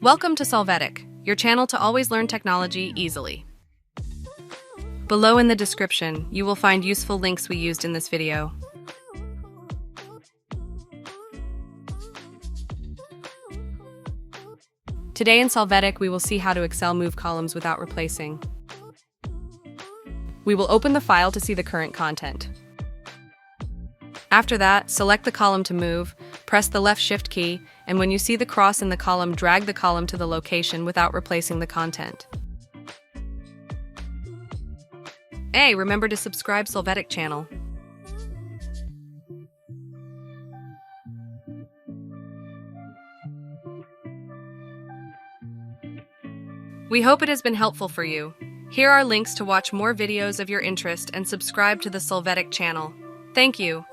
Welcome to Solvetic, your channel to always learn technology easily. Below in the description, you will find useful links we used in this video. Today in Solvetic, we will see how to Excel move columns without replacing. We will open the file to see the current content. After that, select the column to move, press the left Shift key, and when you see the cross in the column, drag the column to the location without replacing the content. Hey, remember to subscribe Solvetic channel. We hope it has been helpful for you. Here are links to watch more videos of your interest and subscribe to the Solvetic channel. Thank you.